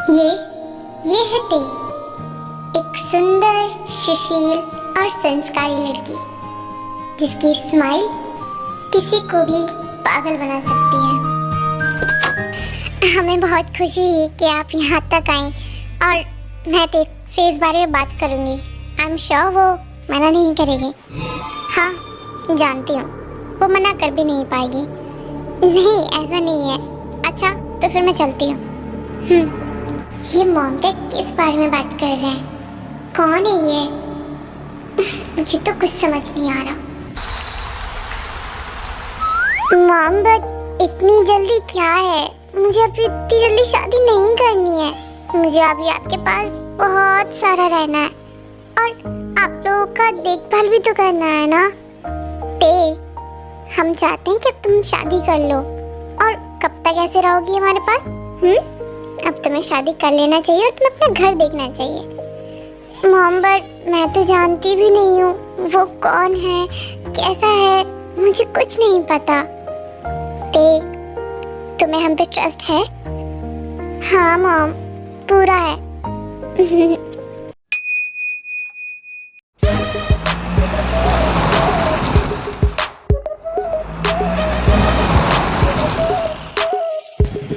ये ये है ते, एक सुंदर, सुशील और संस्कारी लड़की जिसकी स्माइल किसी को भी पागल बना सकती है। हमें बहुत खुशी है कि आप यहाँ तक आए और मैं ते से इस बारे में बात करूँगी। आई एम श्योर वो मना नहीं करेगी। हाँ, जानती हूँ वो मना कर भी नहीं पाएगी। नहीं, ऐसा नहीं है। अच्छा, तो फिर मैं चलती हूँ। ये मॉम डैड किस बारे में बात कर रहे हैं? कौन है ये? मुझे तो कुछ समझ नहीं आ रहा। मॉम डैड, इतनी जल्दी क्या है? मुझे अभी इतनी जल्दी शादी नहीं करनी है। मुझे अभी आपके पास बहुत सारा रहना है और आप लोगों का देखभाल भी तो करना है ना। ते, हम चाहते हैं कि तुम शादी कर लो। और कब तक ऐसे रहोगी हमारे पास? अब तुम्हें शादी कर लेना चाहिए और तुम्हें अपना घर देखना चाहिए। मॉम, बट मैं तो जानती भी नहीं हूँ वो कौन है, कैसा है, मुझे कुछ नहीं पता। ते, तुम्हें हम पे ट्रस्ट है? हाँ मॉम, पूरा है।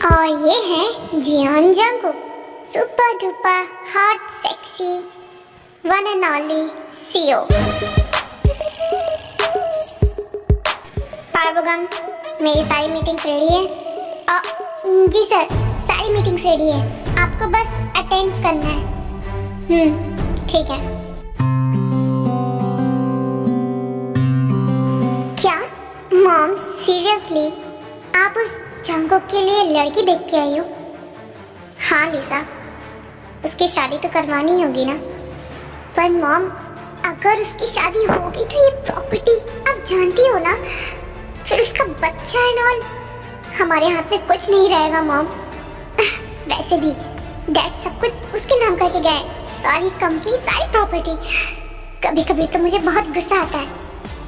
और ये है Jeon Jungkook, super duper hot sexy one and only CEO. पार्वगम, मेरी सारी मीटिंग्स रेडी है। जी सर, सारी मीटिंग्स रेडी है, आपको बस अटेंड करना है। ठीक है। क्या मॉम, सीरियसली आप उस जंगकुक के लिए लड़की देख के आई हो? हाँ लिसा, उसकी शादी तो करवानी ही होगी ना। पर मॉम, अगर उसकी शादी होगी तो ये प्रॉपर्टी आप जानती हो ना, फिर उसका बच्चा एंड ऑल, हमारे हाथ में कुछ नहीं रहेगा मॉम। वैसे भी डैड सब कुछ उसके नाम करके गए, सारी कंपनी, सारी प्रॉपर्टी। कभी कभी तो मुझे बहुत गुस्सा आता है।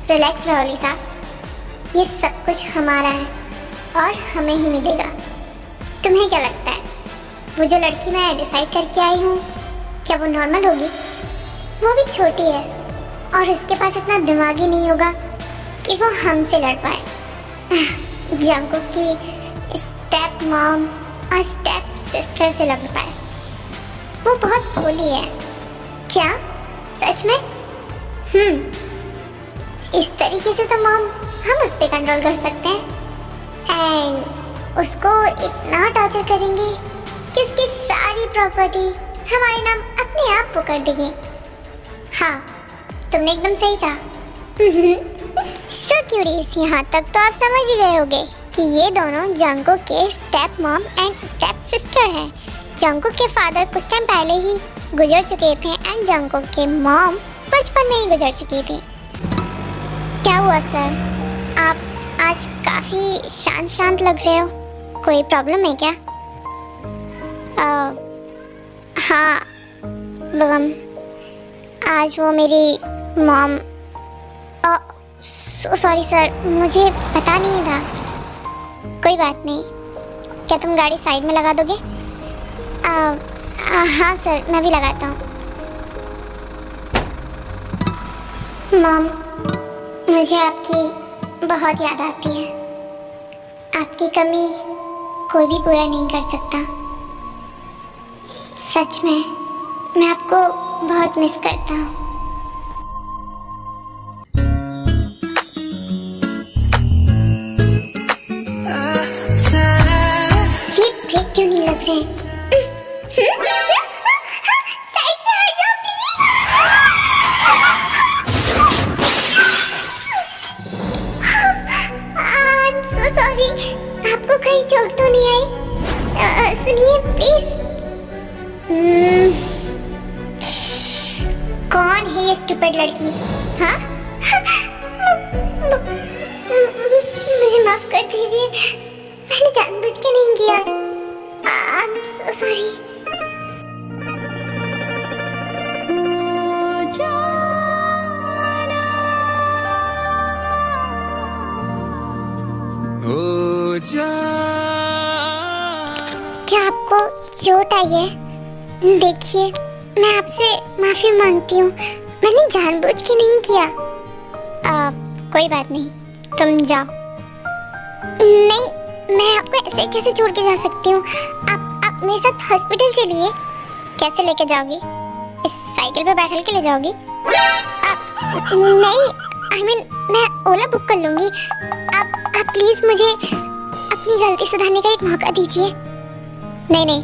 रिलैक्स रहो लिसा, ये सब कुछ हमारा है और हमें ही मिलेगा। तुम्हें क्या लगता है वो जो लड़की मैं डिसाइड करके आई हूँ, क्या वो नॉर्मल होगी? वो भी छोटी है और उसके पास इतना दिमाग ही नहीं होगा कि वो हमसे लड़ पाए। जंगकुक की स्टेप मॉम और स्टेप सिस्टर से लड़ पाए। वो बहुत भोली है। क्या सच में? इस तरीके से तो मॉम हम उस पर कंट्रोल कर सकते हैं एंड उसको इतना टॉर्चर करेंगे कि उसकी सारी प्रॉपर्टी हमारे नाम अपने आप वो कर देंगे। हाँ, तुमने एकदम सही कहा। सो क्यूरियस, यहाँ तक तो आप समझ ही गए होंगे कि ये दोनों जंगकुक के step mom and step sister हैं। जंगकुक के फादर कुछ टाइम पहले ही गुजर चुके थे एंड जंगकुक के मॉम बचपन में ही गुजर चुकी थी। क्या हुआ सर, आप आज काफ़ी शांत शांत लग रहे हो, कोई प्रॉब्लम है क्या? हाँ बगम, आज वो मेरी मॉम, सॉरी सर, मुझे पता नहीं था। कोई बात नहीं, क्या तुम गाड़ी साइड में लगा दोगे? हाँ सर, मैं भी लगाता हूँ। मॉम, मुझे आपकी बहुत याद आती है। आपकी कमी कोई भी पूरा नहीं कर सकता। सच में मैं आपको बहुत मिस करता हूँ। ये ब्रेक क्यों नहीं लग रहे? साइड से हट जाओ प्लीज। I'm so sorry, आपको कहीं चोट तो नहीं आई? सुनिए प्लीज। कौन है ये स्टूपिड लड़की? हाँ? मुझे माफ कर दीजिए, मैंने जानबूझ के नहीं किया। I'm so sorry। क्या आपको चोट आई है। देखिए, मैं आपसे माफी मांगती हूँ, मैंने जानबूझ के नहीं किया। कोई बात नहीं, तुम जाओ। नहीं, मैं आपको ऐसे कैसे छोड़ के जा सकती हूँ? आप मेरे साथ हॉस्पिटल चलिए। कैसे लेके जाओगी? इस साइकिल पे बैठल के ले जाओगी? नहीं, मैं ओला बुक कर लूंगी। आप प्लीज मुझे अपनी गलती सुधारने का एक मौका दीजिए। नहीं,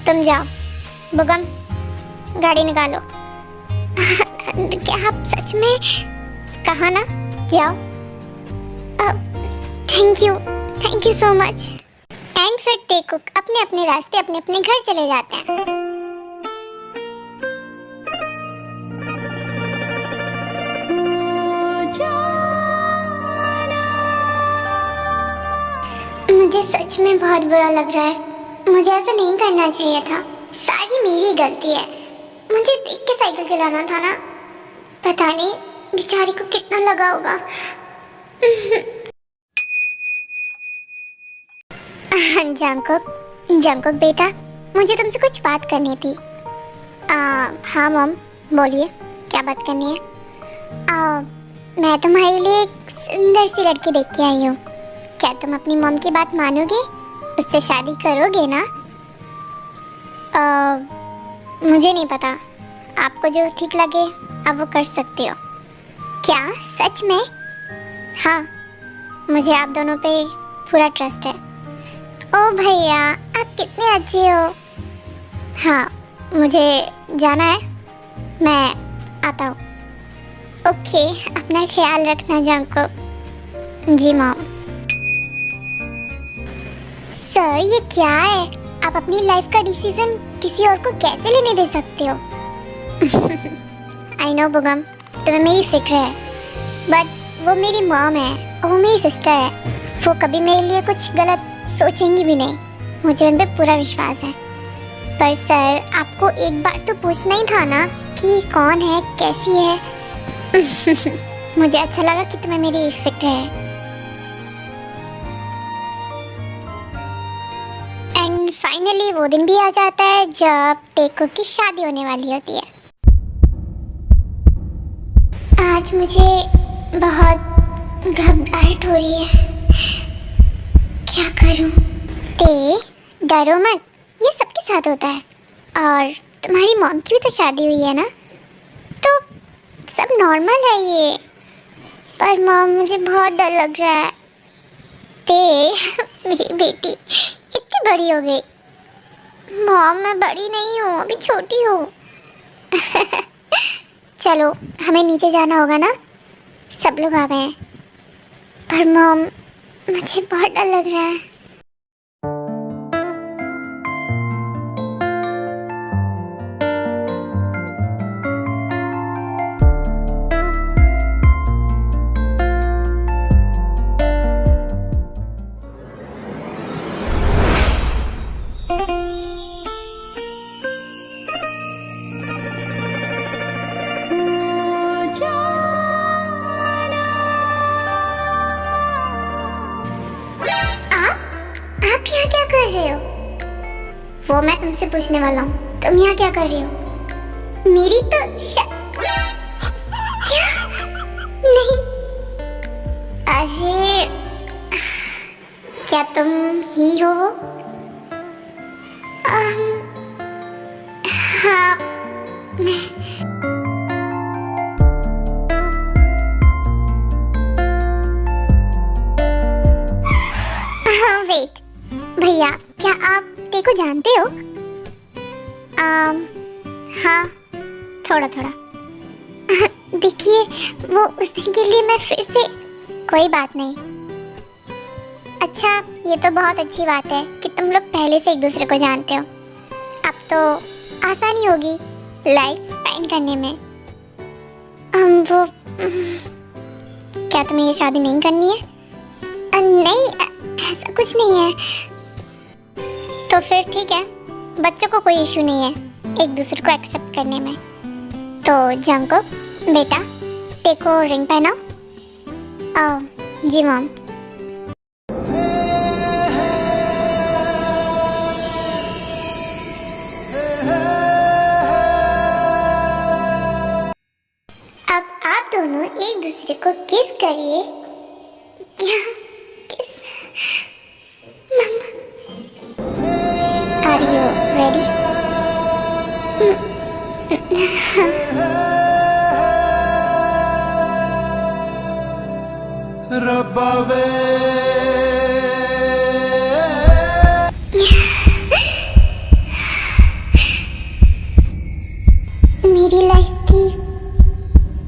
तुम जाओ। बुगम, गाड़ी निकालो। क्या आप सच में? कहा ना, जाओ। Thank you so much. And फिर टेकुक अपने अपने रास्ते अपने अपने घर चले जाते हैं। मुझे सच में बहुत बुरा लग रहा है। मुझे ऐसा नहीं करना चाहिए था। सारी मेरी गलती है। मुझे देख के साइकिल चलाना था ना। पता नहीं बेचारी को कितना लगा होगा। जंकुक बेटा, मुझे तुमसे कुछ बात करनी थी। हाँ मॉम, बोलिए, क्या बात करनी है? मैं तुम्हारे लिए एक सुंदर सी लड़की देख के आई हूँ। क्या तुम अपनी मॉम की बात मानोगे? उससे शादी करोगे ना? मुझे नहीं पता, आपको जो ठीक लगे आप वो कर सकते हो। क्या सच में? हाँ, मुझे आप दोनों पे पूरा ट्रस्ट है। ओ भैया, आप कितने अच्छे हो। हाँ, मुझे जाना है, मैं आता हूँ। ओके, अपना ख्याल रखना जंकुक। जी मॉम। सर, ये क्या है? आप अपनी लाइफ का डिसीजन किसी और को कैसे लेने दे सकते हो? आई नो बुगम, तुम्हें मेरी फिक्र है, बट वो मेरी मॉम है और वो मेरी सिस्टर है। वो कभी मेरे लिए कुछ गलत सोचेंगी भी नहीं, मुझे उन पे पूरा विश्वास है। पर सर, आपको एक बार तो पूछना ही था ना कि कौन है, कैसी है। मुझे अच्छा लगा कि तुम्हें मेरी फिक्र है। एंड फाइनली वो दिन भी आ जाता है जब टेको की शादी होने वाली होती है। आज मुझे बहुत घबराहट हो रही है। क्या करूं? डरो मत, ये सबके साथ होता है। और तुम्हारी मॉम की भी तो शादी हुई है ना, तो सब नॉर्मल है ये। पर मॉम, मुझे बहुत डर लग रहा है। मेरी बेटी इतनी बड़ी हो गई। मॉम, मैं बड़ी नहीं हूँ, अभी छोटी हूँ। चलो, हमें नीचे जाना होगा ना, सब लोग आ गए हैं। पर मॉम, मुझे बहुत डर लग रहा है। आप यहाँ क्या कर रहे हो? वो मैं तुमसे पूछने वाला हूँ, तुम यहाँ क्या कर रही हो? मेरी तो क्या? नहीं, अरे क्या तुम ही हो वो? हाँ, मैं। वेट भैया, क्या आप टेको जानते हो? हाँ, थोड़ा थोड़ा। देखिए, वो उस दिन के लिए मैं फिर से। कोई बात नहीं। अच्छा, ये तो बहुत अच्छी बात है कि तुम लोग पहले से एक दूसरे को जानते हो। अब तो आसानी होगी लाइफ स्पेंड करने में। वो क्या तुम्हें ये शादी नहीं करनी है? नहीं, ऐसा कुछ नहीं है। तो फिर ठीक है, बच्चों को कोई इशू नहीं है एक दूसरे को एक्सेप्ट करने में। तो जंकुक बेटा, टेको रिंग पहनाओ। जी मॉम। दूसरे को किस करिए। क्या किस? मम्मा, आर यू रेडी? रब्बा वे मेरी लाइफ की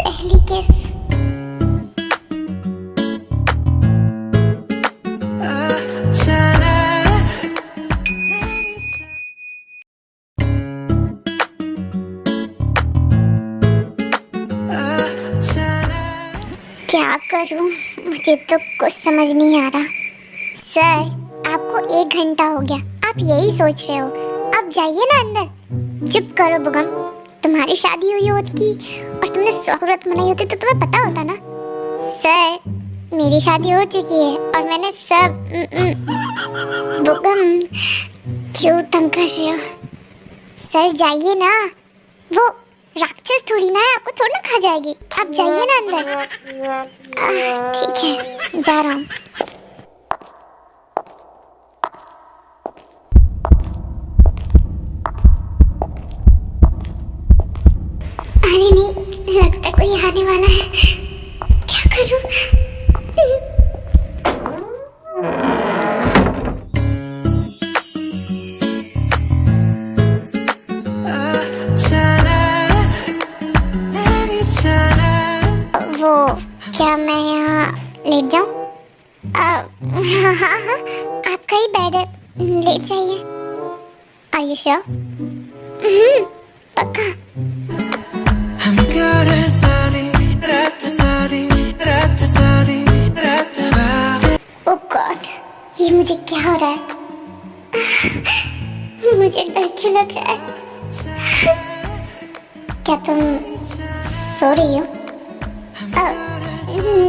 पहली किस। क्या करूं, मुझे तो कुछ समझ नहीं आ रहा। सर, आपको 1 घंटा हो गया, आप यही सोच रहे हो। अब जाइए ना अंदर। चुप करो बुगम, तुम्हारी शादी हुई होती और तुमने स्वागत मनाई होती तो तुम्हें पता होता ना। सर, मेरी शादी हो चुकी है और मैंने सब बुगम, क्यों तंग कर रहे हो? सर जाइए ना, वो राक्षस थोड़ी ना है, आपको थोड़ा ना खा जाएगी। आप जाइए ना अंदर। ठीक है, जा रहा हूँ। अरे नहीं, लगता कोई आने वाला है। क्या करूँ? वो क्या मैं यहाँ लेट जाऊँ? हाँ हाँ हाँ, आपका ही बेड है, लेट जाइए। Are you sure? पक्का? ओह गॉड, ये मुझे क्या हो रहा है? मुझे डर क्यों लग रहा है? क्या तुम सो रही हो?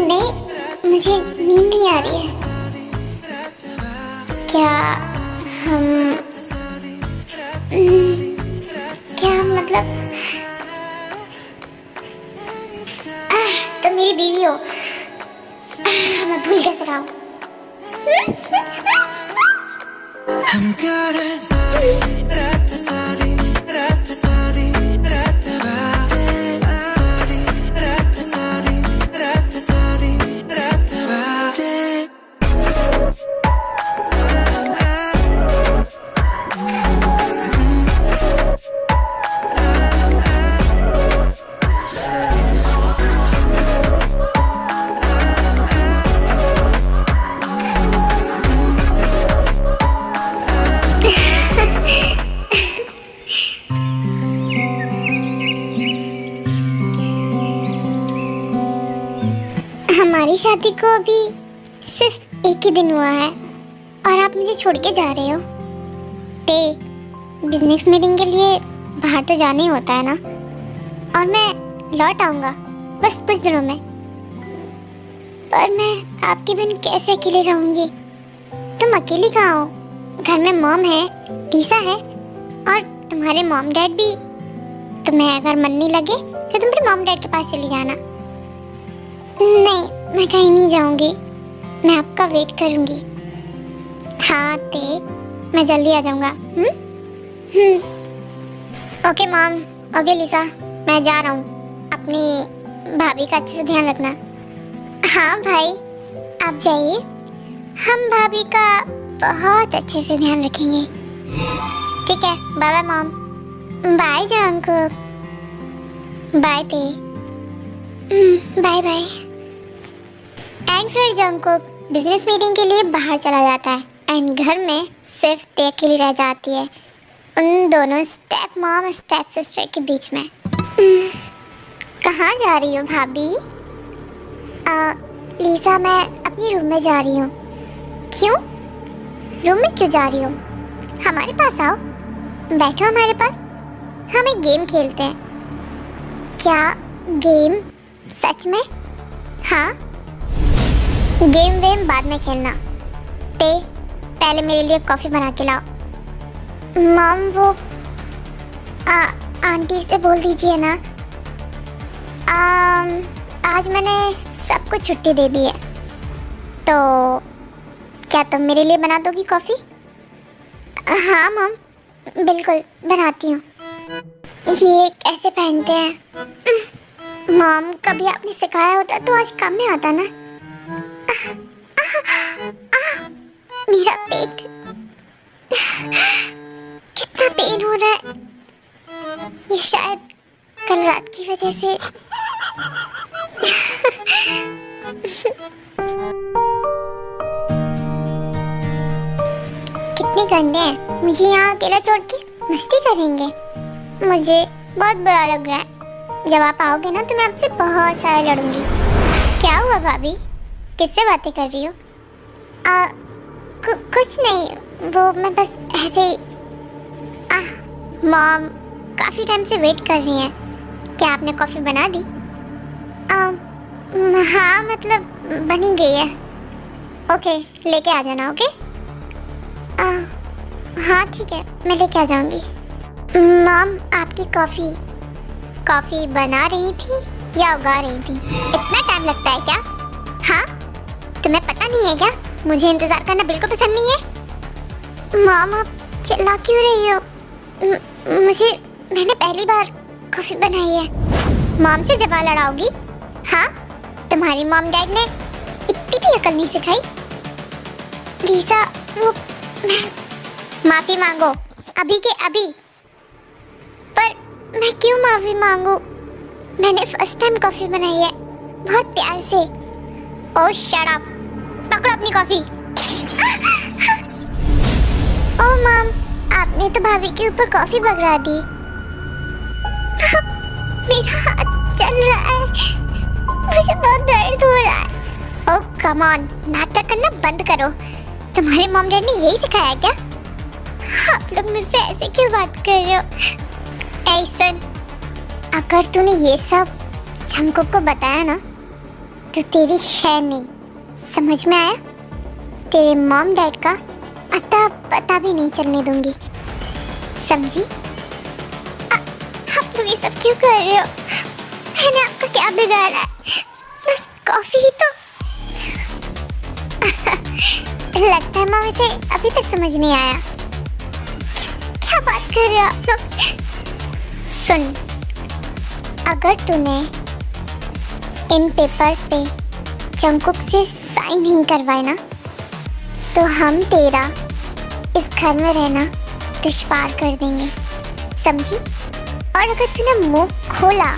नहीं, मुझे नींद नहीं आ रही है। क्या हम क्या मतलब तुम मेरी बीवी हो? मैं भूल कैसे रहा हूँ? हमारी शादी को अभी सिर्फ 1 ही दिन हुआ है और आप मुझे छोड़ के जा रहे हो। बिजनेस मीटिंग के लिए बाहर तो जाना ही होता है ना, और मैं लौट आऊँगा बस कुछ दिनों में। पर मैं आपके बिन कैसे अकेले रहूँगी? तुम अकेली कहाँ हो? घर में मॉम है, लीसा है और तुम्हारे मॉम डैड भी। तुम्हें अगर मन नहीं लगे तो तुम अपने मॉम डैड के पास चली जाना। नहीं, मैं कहीं नहीं जाऊंगी, मैं आपका वेट करूंगी। हाँ मैं जल्दी आ जाऊंगा। ओके मॉम, ओके लिसा, मैं जा रहा हूँ। अपनी भाभी का अच्छे से ध्यान रखना। हाँ भाई, आप जाइए, हम भाभी का बहुत अच्छे से ध्यान रखेंगे। ठीक है, bye bye mom. Bye Jungkook. Bye Tae. Bye bye. And फिर जंकुक बिजनेस मीटिंग के लिए बाहर चला जाता है एंड घर में सिर्फ ते अकेली रह जाती है उन दोनों स्टेप मॉम स्टेप सिस्टर के बीच में। कहाँ जा रही हो भाभी? लीसा, मैं अपनी रूम में जा रही हूँ। क्यों? रूम में क्यों जा रही हो? हमारे पास आओ, बैठो हमारे पास, हम एक गेम खेलते हैं। क्या गेम? सच में? हाँ, गेम वेम बाद में खेलना। पहले मेरे लिए कॉफ़ी बना के लाओ। मॉम, वो आंटी से बोल दीजिए ना, आज मैंने सबको छुट्टी दे दी है, तो क्या तुम मेरे लिए बना दोगी कॉफ़ी? हाँ मॉम, बिल्कुल बनाती हूँ। ये कैसे पहनते हैं? मॉम, कभी आपने सिखाया होता तो आज काम में आता ना। मेरा पेट, कितना पेन हो रहा है। ये शायद कल रात की वजह से। कितने गंदे हैं, मुझे यहाँ अकेला छोड़ के मस्ती करेंगे। मुझे बहुत बुरा लग रहा है। जब आप आओगे ना तो मैं आपसे बहुत सारा लड़ूंगी। क्या हुआ भाभी, किससे बातें कर रही हो? कुछ नहीं, वो मैं बस ऐसे ही। मॉम काफ़ी टाइम से वेट कर रही हैं। क्या आपने कॉफ़ी बना दी? हाँ, मतलब बनी गई है। ओके, लेके आ जाना। ओके, हाँ ठीक है, मैं लेके आ जाऊंगी। मॉम, आपकी कॉफ़ी बना रही थी या उगा रही थी? इतना टाइम लगता है क्या? हाँ, तुम्हें पता नहीं है क्या? मुझे इंतज़ार करना बिल्कुल पसंद नहीं है। मॉम, आप चिल्ला क्यों रही हो? मैंने पहली बार कॉफ़ी बनाई है। मॉम से जवाब लड़ाओगी? हाँ, तुम्हारी मॉम डैड ने इतनी भी अकल नहीं सिखाई। लीसा, वो माफ़ी मांगो अभी के अभी। पर मैं क्यों माफ़ी मांगू? मैंने फर्स्ट टाइम कॉफ़ी बनाई है, बहुत प्यार से। ओह शट अप, पकड़ो अपनी कॉफ़ी। ओह मॉम, आपने तो भाभी के ऊपर कॉफ़ी बगरा दी। मेरा हाथ चल रहा है, मुझे बहुत दर्द हो रहा है। ओह कम ऑन, नाटक करना बंद करो। तुम्हारे मॉम डैड ने यही सिखाया क्या? आप लोग मुझसे ऐसे क्यों बात कर रहे हो? ऐसन, अगर तूने ये सब जंगकुक को बताया ना तो तेरी खैर नहीं। समझ में आया? तेरे मॉम डैड का अता पता भी नहीं चलने दूंगी, समझी? आप लोग ये सब क्यों कर रहे हो? मैंने आपका क्या बिगाड़ा है? बस कॉफी ही तो। लगता है मॉम इसे अभी तक समझ नहीं आया। क्या बात कर रहे हो आप लोग? सुन, अगर तूने इन पेपर्स पे जंगकुक से साइन नहीं करवाए ना तो हम तेरा इस घर में रहना दुश्वार कर देंगे, समझी? और अगर तूने मुंह खोला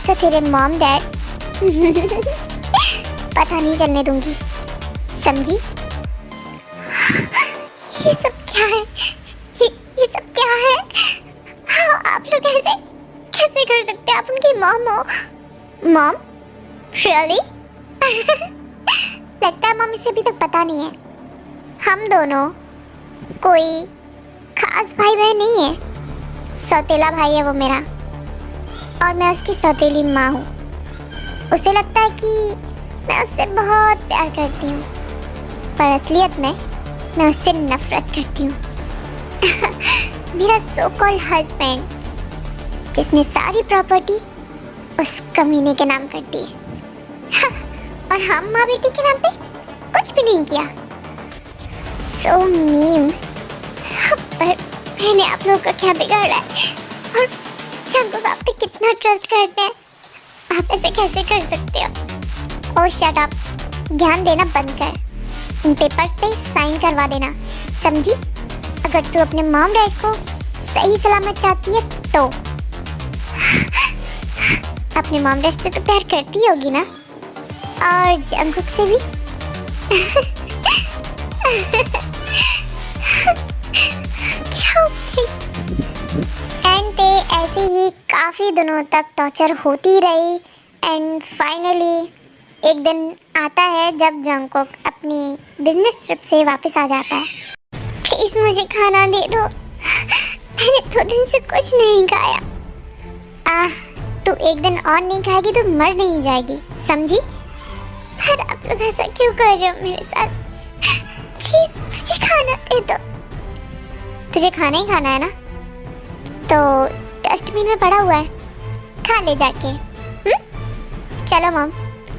तो तेरे मॉम डैड पता नहीं चलने दूंगी, समझी? ये सब क्या है? ये सब क्या है? हाँ, आप लोग कैसे कर सकते हैं? आप उनकी मॉम हो। मॉम? रियली? लगता है मम्मी से अभी तक पता नहीं है। हम दोनों कोई खास भाई बहन नहीं है। सौतेला भाई है वो मेरा, और मैं उसकी सौतेली माँ हूँ। उसे लगता है कि मैं उससे बहुत प्यार करती हूँ, पर असलियत में मैं उससे नफरत करती हूँ। मेरा सो कॉल्ड हस्बैंड, जिसने सारी प्रॉपर्टी उस कमीने के नाम कर दी है। और हम माँ बेटी के नाम पे कुछ भी नहीं किया। So mean. पर मैंने आप लोगों का क्या बिगाड़ा है? और जंगकुक आप पे कितना ट्रस्ट करते हैं, आप ऐसे कैसे कर सकते हो? ओह शट अप, ध्यान देना बंद कर। इन पेपर्स पे साइन करवा देना, समझी? अगर तू अपने मॉम डैड को सही सलामत चाहती है तो। अपने मॉम डैड से तो प्यार करती होगी ना, और जंगकुक से भी। क्या एंड पे ऐसे ही काफ़ी दिनों तक टॉर्चर होती रही। एंड फाइनली एक दिन आता है जब जंगकुक अपनी बिजनेस ट्रिप से वापस आ जाता है। प्लीज़ मुझे खाना दे दो, मैंने 2 दिन से कुछ नहीं खाया। तू एक दिन और नहीं खाएगी तो मर नहीं जाएगी, समझी? पर आप लोग ऐसा क्यों कर रहे हो मेरे साथ? प्लीज़ मुझे खाना दे दो। तुझे खाना ही खाना है ना, तो डस्टबिन में पड़ा हुआ है, खा ले जाके। चलो मॉम,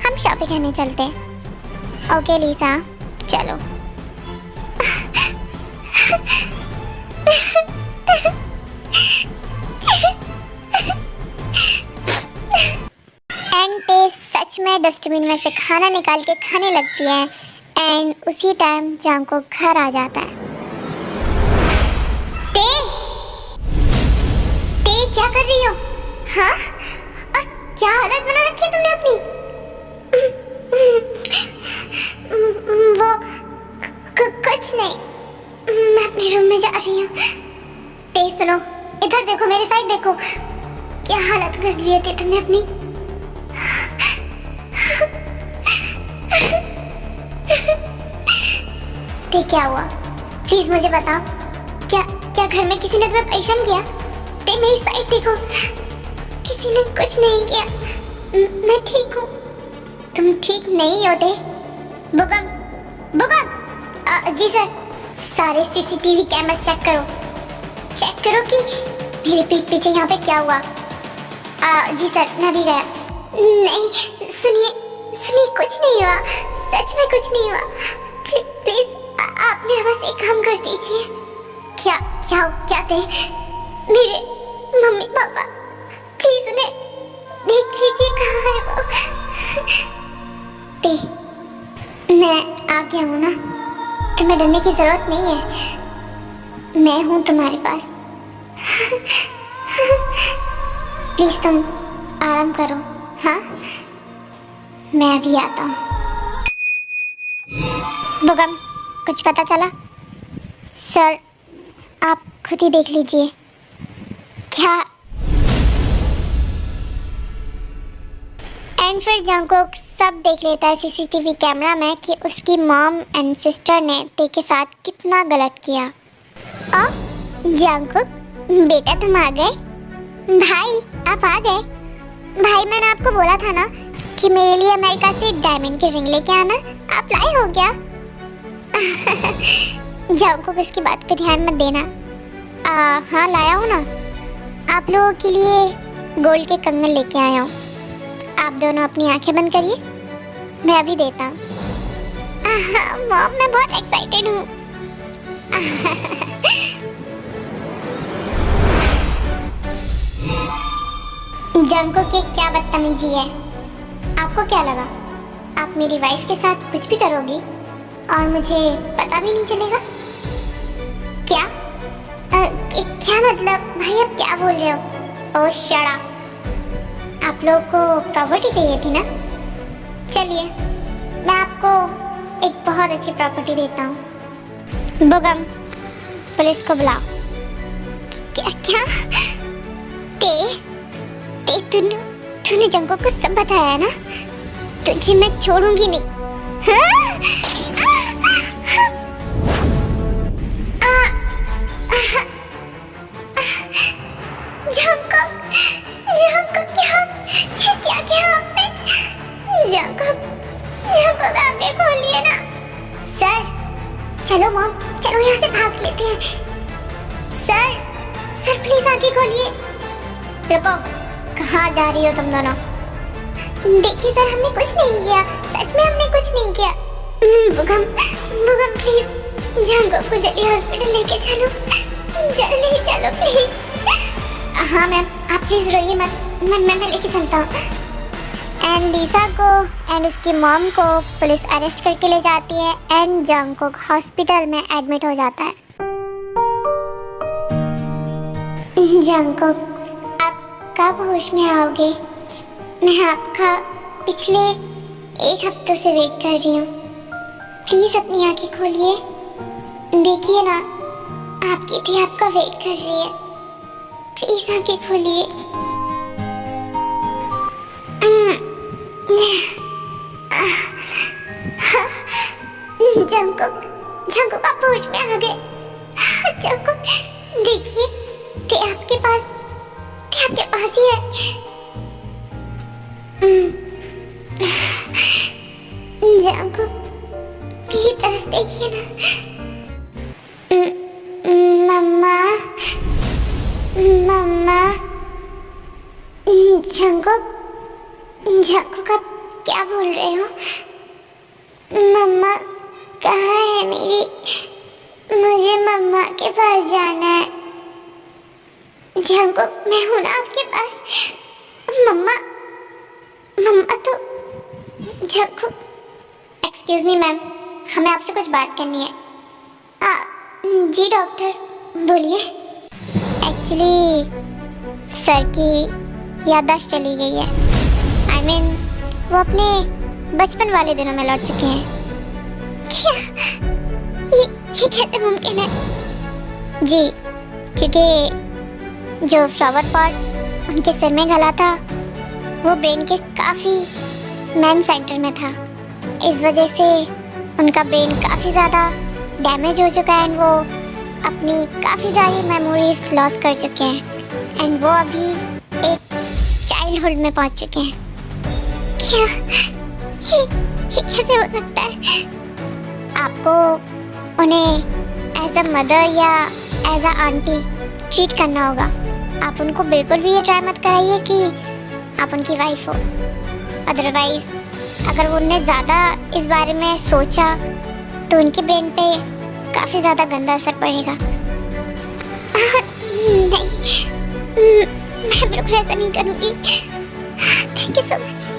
हम हम शॉपिंग करने चलते हैं। ओके लीसा, चलो। एंड ते सच में डस्टबिन में से खाना निकाल के खाने लगती है एंड उसी टाइम जंगकुक घर आ जाता है। ते क्या कर रही हो? हाँ, और क्या हालत बना रखी है तुमने अपनी? वो कुछ नहीं, मैं अपने रूम में जा रही हूँ। ते सुनो, इधर देखो, मेरे साइड देखो, क्या हालत कर दी है तुमने अपनी। ते क्या हुआ? प्लीज मुझे बताओ, क्या घर में किसी ने तुम्हें परेशान किया? ते मेरी साइड देखो, किसी ने कुछ नहीं किया, मैं ठीक हूँ। तुम ठीक नहीं हो ते? बुगम, जी सर। सारे सीसीटीवी कैमरा चेक करो कि मेरे पीठ पीछे यहाँ पे क्या हुआ। जी सर, मैं भी गया। नहीं, सुनिए, कुछ नहीं हुआ, सच में कुछ नहीं हुआ। प्लीज आप मेरे पास एक काम कर दीजिए। क्या थे? मेरे मम्मी पापा, प्लीज उन्हें देख लीजिए, कहाँ है वो? ते, मैं आ गया हूँ ना, तुम्हें डरने की जरूरत नहीं है, मैं हूँ तुम्हारे पास। प्लीज तुम आराम करो, हाँ? मैं अभी आता हूँ। बुगम, कुछ पता चला? सर, आप खुद ही देख लीजिए। क्या? एंड फिर जंगकुक सब देख लेता है सीसीटीवी कैमरा में कि उसकी मॉम एंड सिस्टर ने ते के साथ कितना गलत किया। जंगकुक बेटा, तुम आ गए? भाई आप आ गए? भाई मैंने आपको बोला था ना कि मेरे लिए अमेरिका से डायमंड की रिंग लेके आना, आप लाए हो क्या? जंगकुक इसकी बात पे ध्यान मत देना। हाँ लाया हूँ ना, आप लोगों के लिए गोल्ड के कंगन लेके आया हूँ। आप दोनों अपनी आंखें बंद करिए, मैं अभी देता हूँ। मॉम, मैं बहुत एक्साइटेड हूँ। जंगकुक की क्या बदतमीजी है? आपको क्या लगा आप मेरी वाइफ के साथ कुछ भी करोगी और मुझे पता भी नहीं चलेगा? क्या क्या मतलब? भाई आप क्या बोल रहे हो? ओह शट अप। आप लोगों को प्रॉपर्टी चाहिए थी ना? चलिए, मैं आपको एक बहुत अच्छी प्रॉपर्टी देता हूँ। बुगम, पुलिस को बुलाओ। क्या? तूने जंगकुक को सब बताया ना? तुझे मैं छोड़ूंगी नहीं। हाँ? क्या आपने? जंगकुक आंखें खोलिए ना। सर, चलो मॉम, चलो यहाँ से भाग लेते हैं। सर प्लीज आंखें खोलिए। रुको, कहाँ जा रही हो तुम दोनों? देखिए सर, हमने कुछ नहीं किया, सच में हमने कुछ नहीं किया। बुगम प्लीज जंगकुक को जल्दी हॉस्पिटल लेके चलो, जल्दी चलो प्लीज। हाँ मैम, आप प्लीज रोइए मत, मैं लेके चलता हूँ। एंड लीसा को एंड उसकी मॉम को पुलिस अरेस्ट करके ले जाती है एंड जंगकुक हॉस्पिटल में एडमिट हो जाता है। जंगकुक, आप कब होश में आओगे? मैं आपका पिछले 1 हफ्ते से वेट कर रही हूँ। प्लीज अपनी आंखें खोलिए, देखिए ना, आपकी थी आपका वेट कर रही है। प्लीज आंखें खोलिए। जंगकुक आप होश में आ गए। जंगकुक देखिए, ते आपके पास ही है। जंगकुक मेरी तरफ देखिए ना। मम्मा जंगकुक क्या बोल रहे हो? मम्मा कहाँ है मेरी? मुझे मम्मा के पास जाना है। जंगकुक, मैं हूँ ना आपके पास। मम्मा, मम्मा तो जंगकुक। एक्सक्यूज मी मैम, हमें आपसे कुछ बात करनी है। जी डॉक्टर, बोलिए। एक्चुअली सर की याददाश्त चली गई है। I mean, वो अपने बचपन वाले दिनों में लौट चुके हैं। क्या? ये कैसे मुमकिन है? जी, क्योंकि जो फ्लावर पॉट उनके सिर में गला था वो ब्रेन के काफ़ी मेन सेंटर में था। इस वजह से उनका ब्रेन काफ़ी ज़्यादा डैमेज हो चुका है एंड वो अपनी काफ़ी सारी मेमोरीज लॉस कर चुके हैं एंड वो अभी एक चाइल्डहुड में पहुंच चुके हैं। क्या? ये कैसे हो सकता है? आपको उन्हें एज अ मदर या एज अ आंटी ट्रीट करना होगा। आप उनको बिल्कुल भी ये ट्राई मत कराइए कि आप उनकी वाइफ हो। अदरवाइज अगर उनने ज़्यादा इस बारे में सोचा तो उनके ब्रेन पे काफ़ी ज़्यादा गंदा असर पड़ेगा। नहीं, मैं बिल्कुल ऐसा नहीं करूँगी। Thank you so much.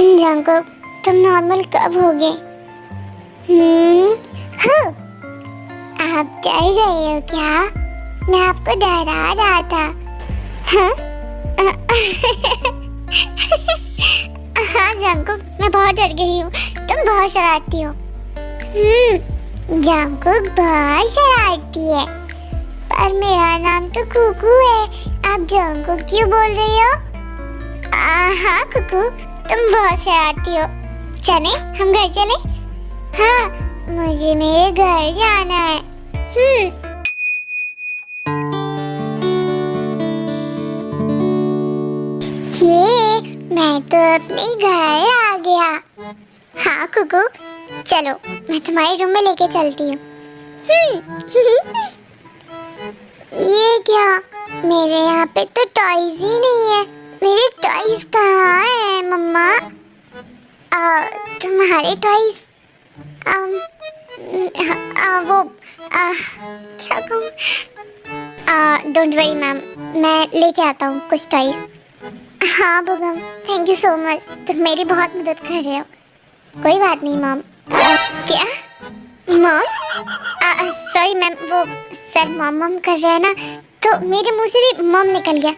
Jungkook, तुम नॉर्मल कब होगे? हाँ, आप डर गए हो क्या? मैं आपको डरा रहा था। हाँ? हाँ जंगकुक, मैं बहुत डर गई हूँ। तुम बहुत शरारती हो। जंगकुक बहुत शरारती है, पर मेरा नाम तो कुकू है। आप जंगकुक क्यों बोल रही हो? हाँ कुकू, तुम बहुत शरारती हो। चले, हम घर चले? हाँ, मुझे मेरे घर जाना है। ये मैं तो अपने घर आ गया। हाँ कुकू, चलो मैं तुम्हारे रूम में लेके चलती हूँ। ये क्या? मेरे यहाँ पे तो टॉयज ही नहीं है। मेरे टॉयज कहाँ है मम्मा? तुम्हारे टॉयज? वो क्या कहूँ? डोंट वरी मैम, मैं लेके आता हूँ कुछ टॉयज। हाँ बुगम, थैंक यू सो मच, तुम मेरी बहुत मदद कर रहे हो। कोई बात नहीं मॉम। क्या मॉम? सॉरी मैम, वो सर मॉम मॉम कर रहे हैं ना, तो मेरे मुंह से भी मॉम निकल गया।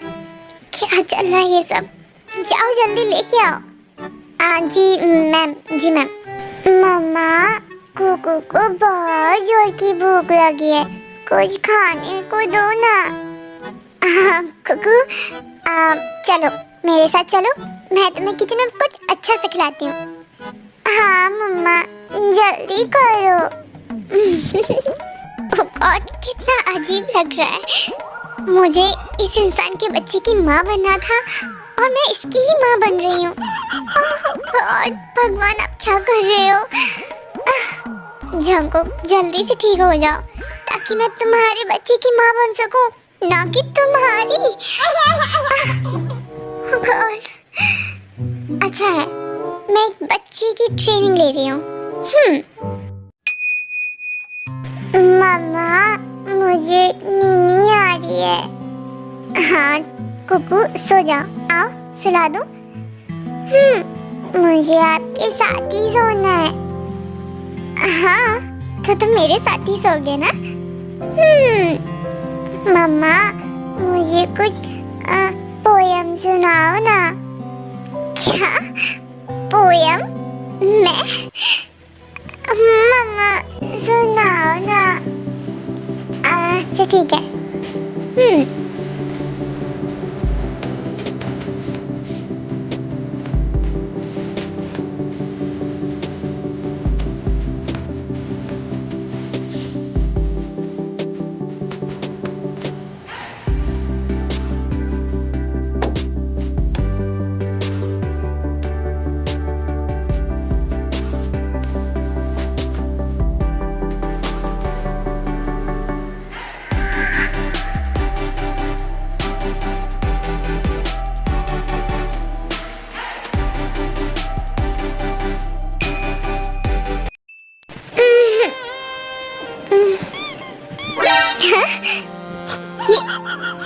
क्या चल रहा है ये सब? जाओ जल्दी लेके आओ। जी मैम, जी मैम। मम्मा, कुकू को बहुत जोर की भूख लगी है, कुछ खाने को दो ना। कुकू, चलो मेरे साथ चलो, मैं तुम्हें किचन में कुछ अच्छा से खिलाती हूँ। हाँ मम्मा, जल्दी करो। गॉड, कितना अजीब लग रहा है। मुझे इस इंसान के बच्चे की माँ बनना था और मैं इसकी ही माँ बन रही हूँ। गॉड, भगवान आप क्या कर रहे हो? जंगकुक, जल्दी से ठीक हो जाओ ताकि मैं तुम्हारे बच्चे की माँ बन सकूं, ना कि तुम्हारी। गॉड, अच्छा है मैं एक बच्चे की ट्रेनिंग ले रही हूँ। मम्मा, मुझे नींद आ रही है। हाँ कुकू, सो जाओ, आओ सुला दूं। मुझे आपके साथ ही सोना है। हाँ, तो तुम मेरे साथ ही सोगे ना? मम्मा, मुझे कुछ पोयम सुनाओ ना। क्या पोयम? मैं? मम्मा सुनाओ ना। अच्छा ठीक है।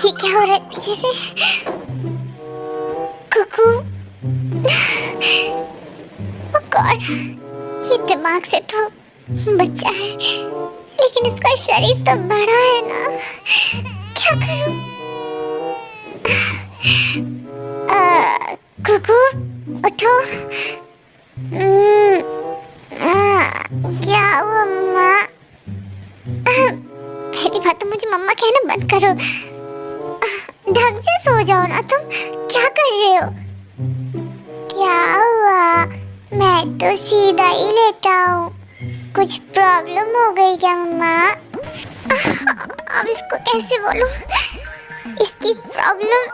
ये क्या हो रहा है पीछे से? कुकू, ओ गॉड, ये दिमाग से तो बच्चा है, लेकिन इसका शरीर तो बड़ा है ना। क्या करूं? कुकू, उठो। क्या हुआ मम्मा? पहली बात तो मुझे मम्मा कहना बंद करो। ढंग से सो जाओ ना तुम। क्या कर रहे हो? क्या हुआ? मैं तो सीधा ही लेटा हूँ। कुछ प्रॉब्लम हो गई क्या मम्मा? अब इसको कैसे बोलूं? इसकी प्रॉब्लम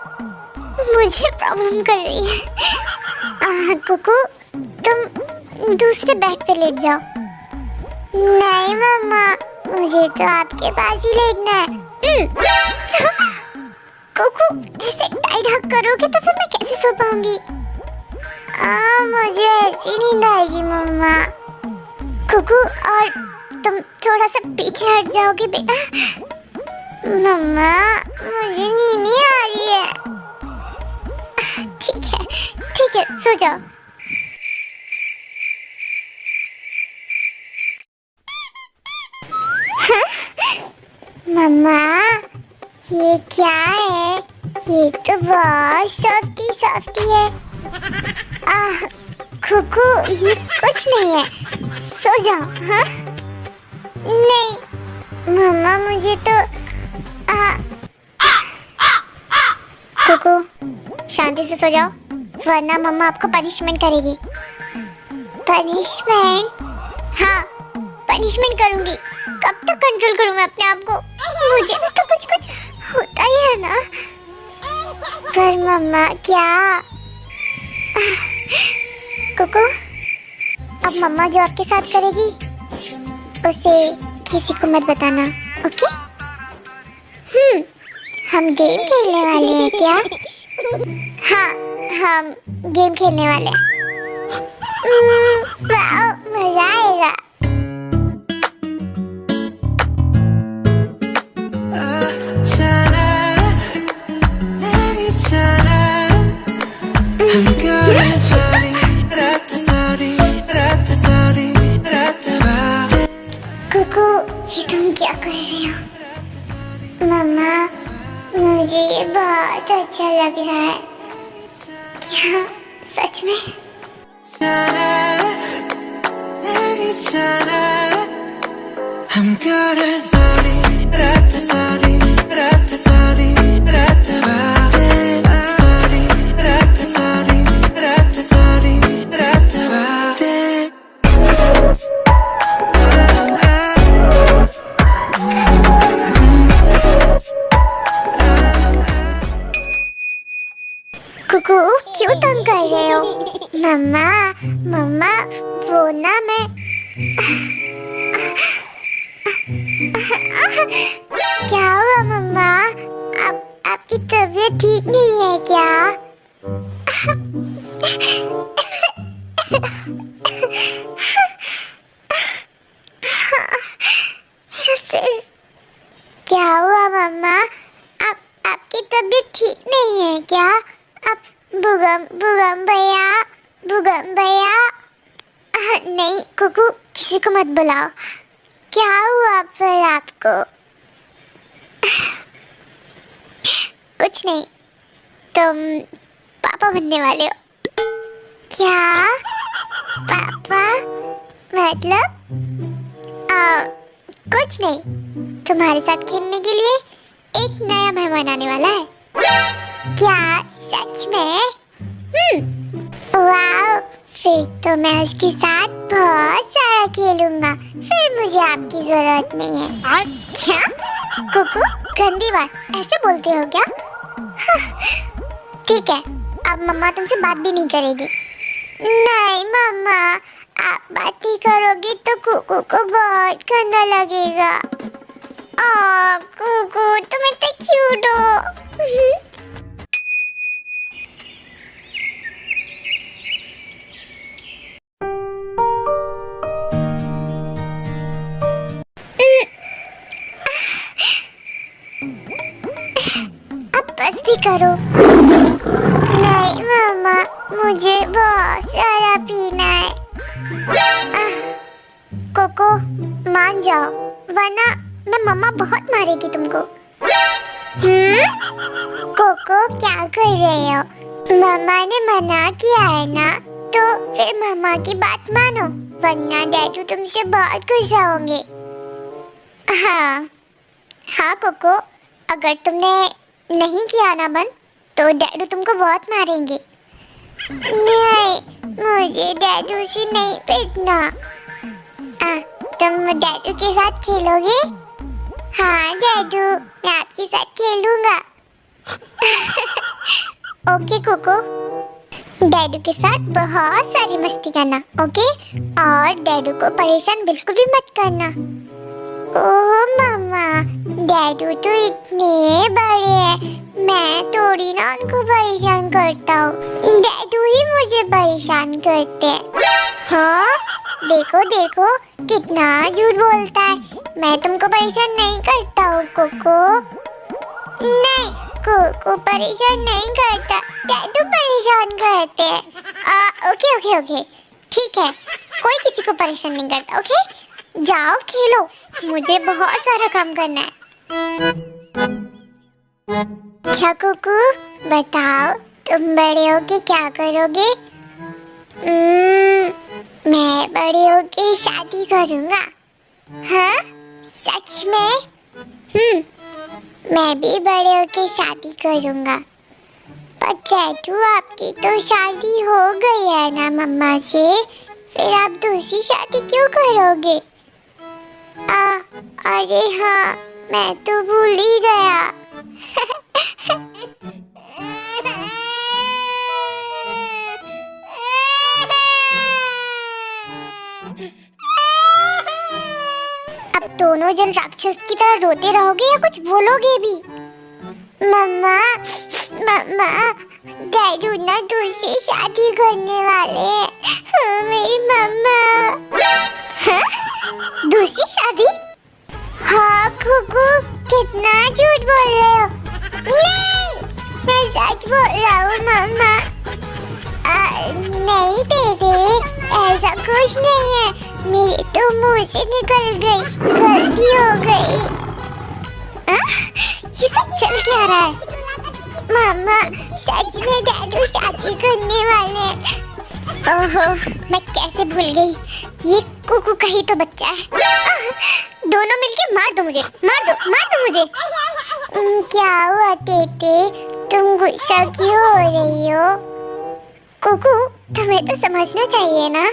मुझे प्रॉब्लम कर रही है। कुकू, तुम दूसरे बेड पे लेट जाओ। नहीं मम्मा, मुझे तो आपके पास ही लेटना है। कुकू, ऐसे टाइट हक करोगे तो फिर मैं कैसे सो पाऊंगी? मुझे ऐसी नींद आएगी मम्मा। कुकू, और तुम थोड़ा सा पीछे हट जाओगे बेटा? मम्मा, मुझे नींद नहीं आ रही है। ठीक है, सो जाओ। मम्मा, ये क्या है? ये तो बहुत सॉफ्टी है। कुकू, ये कुछ नहीं है, सो जाओ। हाँ? नहीं मम्मा, मुझे तो कुकू, शांति से सो जाओ, वरना मम्मा आपको पनिशमेंट करेगी। पनिशमेंट? हाँ, पनिशमेंट करूंगी। कब तक कंट्रोल करूं मैं अपने आप को? मुझे भी तो कुछ होता ही है ना। पर मम्मा क्या? कुकू, अब मम्मा जो आपके साथ करेगी उसे किसी को मत बताना, ओके? हम गेम खेलने वाले हैं क्या? हाँ, हम गेम खेलने वाले हैं। मजा आएगा। कुकू, ये तुम क्या कर रही हो? मम्मा, मुझे ये बहुत अच्छा लग रहा है। क्या सच में? कुकू, क्यों तंग कर रहे हो? मम्मा, वो ना मैं क्या हुआ मम्मा? आपकी तबीयत ठीक नहीं है क्या? मेरा सिर। क्या हुआ मम्मा? आपकी तबीयत ठीक नहीं है क्या? भूगम भैया। नहीं कुकू, किसी को मत बुलाओ। क्या हुआ फिर आपको? कुछ नहीं, तुम पापा बनने वाले हो। क्या? पापा मतलब? कुछ नहीं, तुम्हारे साथ खेलने के लिए एक नया मेहमान आने वाला है। क्या सच में? वाह, फिर तो मैं उसके साथ बहुत सारा खेलूंगा। फिर मुझे आपकी जरूरत नहीं है। क्या? कुकू, गंदी बात, ऐसे बोलते हो क्या? ठीक है, अब मम्मा तुमसे बात भी नहीं करेगी। नहीं मम्मा, आप बात ही करोगी तो कुकू को बहुत गंदा लगेगा। कुकू, तुम इतने क्यूट हो। भी करो। नहीं मम्मा, मुझे बहुत सारा पीना है। कोको मान जाओ, वरना मैं मम्मा बहुत मारेगी तुमको। कोको क्या कर रहे हो? मम्मा ने मना किया है ना, तो फिर मम्मा की बात मानो, वरना डैडू तुमसे बहुत गुस्सा होंगे। हाँ कोको, अगर तुमने नहीं किया ना बंद, तो डैडू तुमको बहुत मारेंगे। नहीं, मुझे डैडू से नहीं पिटना। तुम डैडू के साथ खेलोगे? हाँ डैडू, मैं आपके साथ खेलूंगा। ओके कोको, डैडू के साथ बहुत सारी मस्ती करना, ओके? और डैडू को परेशान बिल्कुल भी मत करना। ओह मम्मा, डैडू तो इतने बड़े हैं, मैं थोड़ी ना उनको परेशान करता हूँ, डैडू ही मुझे परेशान करते हैं। हाँ देखो देखो, कितना झूठ बोलता है, मैं तुमको परेशान नहीं करता हूँ कोको। नहीं, कोको परेशान नहीं करता, डैडू परेशान करते हैं। ओके ओके ओके, ठीक है, कोई किसी को परेशान नहीं करता, ओके? जाओ खेलो, मुझे बहुत सारा काम करना है। अच्छा कुकू, बताओ तुम बड़े होके क्या करोगे? मैं बड़े होके शादी करूँगा। हाँ सच में? मैं भी बड़े होके शादी करूँगा। पर डैडू, आपकी तो शादी हो गई है ना मम्मा से, फिर आप दूसरी शादी क्यों करोगे? अरे हाँ, मैं तो भूल ही गया। अब दोनों जन राक्षस की तरह रोते रहोगे या कुछ बोलोगे भी? मम्मा, मम्मा, डैडू ना दूसरी शादी करने वाले हैं। मेरी मम्मा। हाँ? दूसरी शादी? हाँ कुकू, कितना झूठ बोल रहे हो? नहीं, मैं सच बोल रहा हूँ मम्मा। नहीं दीदी, ऐसा कुछ नहीं है, मेरे तो मुंह से निकल गई, गलती हो गई। ये सब चल क्या रहा है? मम्मा, सच में डैडू शादी करने वाले हैं। ओहो, मैं कैसे भूल गई, ये कुकू का ही तो बच्चा है। दोनों मिलके मार दो मुझे, मार दो मुझे। क्या हुआ तेते, तुम गुस्सा क्यों हो रही हो? कुकू, तुम्हें तो समझना चाहिए ना,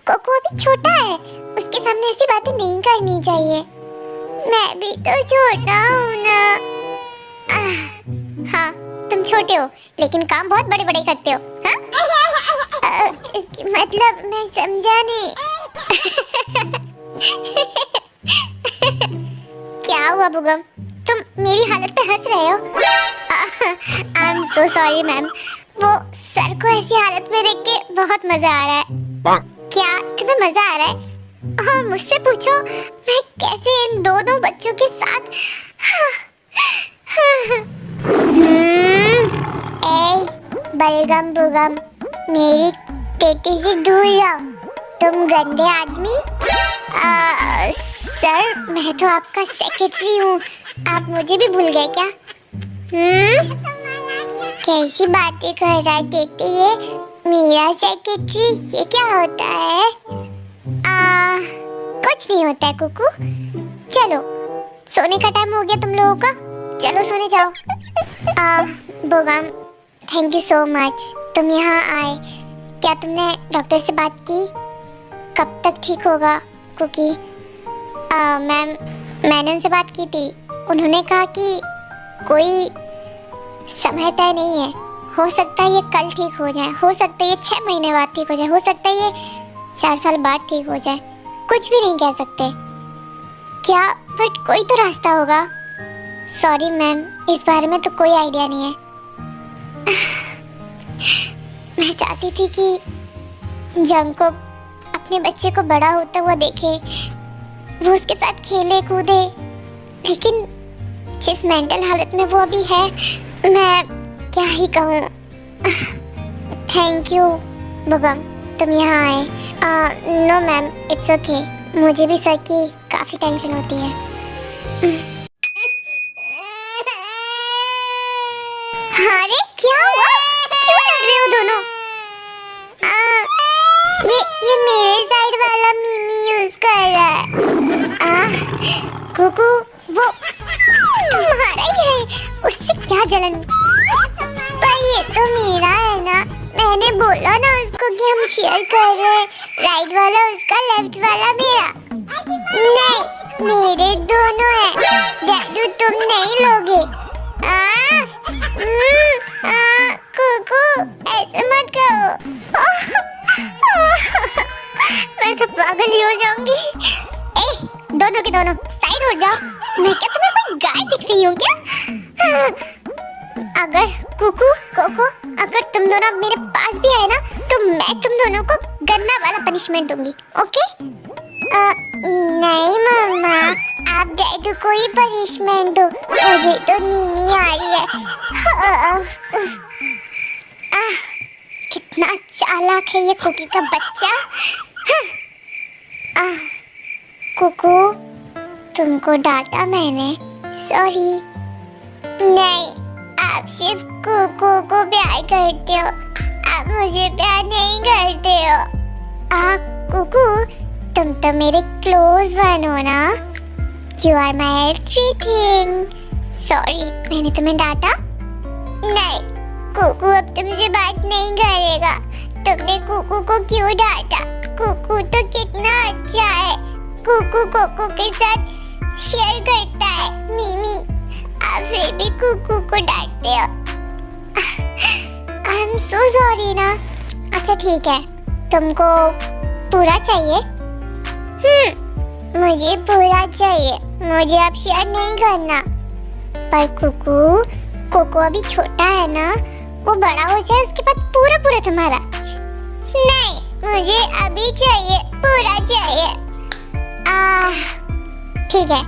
कुकू अभी छोटा है, उसके सामने ऐसी बातें नहीं करनी चाहिए। मैं भी तो छोटा हूँ ना। हाँ, तुम छोटे हो, लेकिन काम बहुत बड़े बड़े करते हो। हाँ? मतलब मैं समझा नहीं। क्या हुआ बुगम, तुम मेरी हालत पे हंस रहे हो? I am so sorry ma'am, वो सर को ऐसी हालत में देख के बहुत मजा आ रहा है। क्या तुम्हें मजा आ रहा है? और मुझसे पूछो, मैं कैसे इन दो बच्चों के साथ। बलगम बुगम, मेरी टेटी से दूर रहो, तुम गंदे आदमी। सर, मैं तो आपका सेक्रेटरी हूँ, आप मुझे भी भूल गए क्या? कैसी बातें कर रहा है टेटी, ये मेरा सेक्रेटरी, ये क्या होता है? कुछ नहीं होता है कुकू, चलो सोने का टाइम हो गया तुम लोगों का, चलो सोने जाओ। बुगम, थैंक यू सो मच, तुम यहाँ आए। क्या तुमने डॉक्टर से बात की? कब तक ठीक होगा? क्योंकि मैम, मैंने उनसे बात की थी, उन्होंने कहा कि कोई समय तय नहीं है, हो सकता है ये कल ठीक हो जाए, हो सकता है ये 6 महीने बाद ठीक हो जाए, हो सकता है ये 4 साल बाद ठीक हो जाए, कुछ भी नहीं कह सकते। क्या बट कोई तो रास्ता होगा। सॉरी मैम, इस बारे में तो कोई आइडिया नहीं है। मैं चाहती थी कि जंगकुक अपने बच्चे को बड़ा होता हुआ देखे, वो उसके साथ खेले कूदे, लेकिन जिस मेंटल हालत में वो अभी है, मैं क्या ही कहूँ। थैंक यू बुगम, तुम यहाँ आए। No ma'am, it's okay. मुझे भी सर की काफ़ी टेंशन होती है। अरे क्या हुआ? क्यों लड़ रहे हो दोनों? ये मेरे साइड वाला मीमी यूज कर रहा है। कुकू वो तुम्हारा ही है, उससे क्या जलन? पर ये तो मेरा है ना, मैंने बोला ना उसको कि हम शेयर कर रहे हैं, राइट वाला उसका, लेफ्ट वाला मेरा। नहीं, मेरे दोनों हैं। डैडू तुम नहीं लोगे। कुकू ऐसे मत करो। मैं तो पागल ही हो जाऊंगी। दोनों के दोनों साइड हो जाओ। मैं क्या तुम्हें कोई गाय दिख रही हूँ क्या? अगर कुकू कोको, अगर तुम दोनों मेरे पास भी आए ना, तो मैं तुम दोनों को गन्ना वाला पनिशमेंट दूंगी, ओके? नहीं मम्मा, आप डैडू को ही पनिशमेंट दो, मुझे तो नींद आ रही है। कितना चालाक है ये कुकी का बच्चा। कुकू, तुमको डांटा मैंने, सॉरी। नहीं, आप सिर्फ कुकू को प्यार करते हो, आप मुझे प्यार नहीं करते हो। कुकू, तुम तो मेरे क्लोज वन हो ना। You are my everything. Sorry, मैंने तुम्हें डांटा? नहीं, कुकू अब तुमसे बात नहीं करेगा। तुमने कुकू को क्यों डांटा? कुकू तो कितना अच्छा है, कुकू कोको के साथ शेयर करता है। मीमी, आप फिर भी कुकू को डांटते हो। आई एम सो सॉरी ना। अच्छा ठीक है, तुमको पूरा चाहिए? मुझे पूरा चाहिए, मुझे अब शेयर नहीं करना। पर कुकू अभी छोटा है ना, वो बड़ा हो जाए उसके बाद पूरा पूरा तुम्हारा। नहीं, मुझे अभी चाहिए, पूरा चाहिए। ठीक है,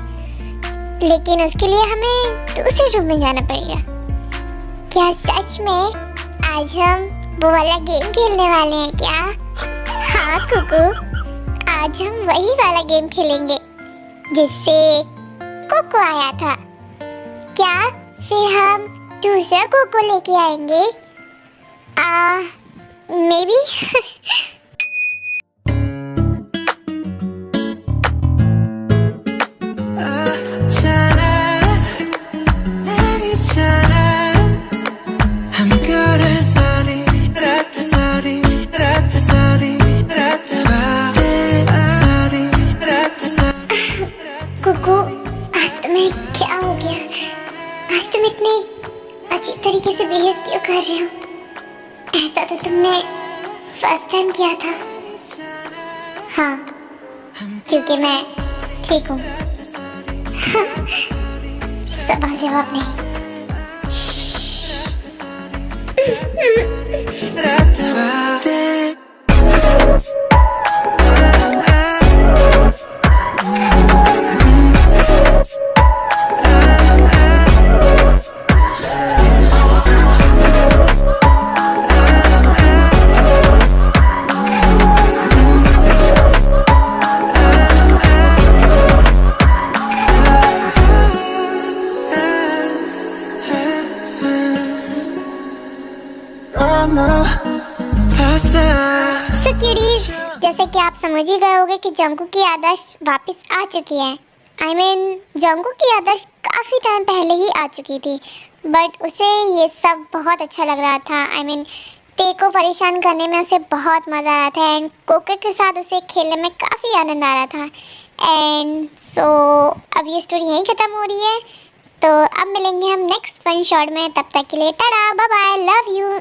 लेकिन उसके लिए हमें दूसरे रूम में जाना पड़ेगा। क्या सच में आज हम वो वाला गेम खेलने वाले हैं क्या? हाँ कुकू, आज हम वही वाला गेम खेलेंगे जिससे कोको आया था। क्या फिर हम दूसरा कोको लेके आएंगे? May be. कुकू, आज तुम्हें क्या हो गया? आज तुम इतने अजीब तरीके से बिहेव क्यों कर रहे हो? ऐसा तो तुमने फर्स्ट टाइम किया था। हाँ, क्योंकि मैं ठीक हूँ। सवाल जवाब नहीं। जैसे कि आप समझ ही गए होंगे कि जंगू की याददाश्त वापस आ चुकी है। I mean, जंगू की याददाश्त काफ़ी टाइम पहले ही आ चुकी थी, बट उसे ये सब बहुत अच्छा लग रहा था। I mean, ते को परेशान करने में उसे बहुत मज़ा आ रहा था एंड कोको के साथ उसे खेलने में काफ़ी आनंद आ रहा था। एंड सो अब ये स्टोरी यहीं ख़त्म हो रही है, तो अब मिलेंगे हम नेक्स्ट फन शॉट में। तब तक के लिए tata, bye bye, love you.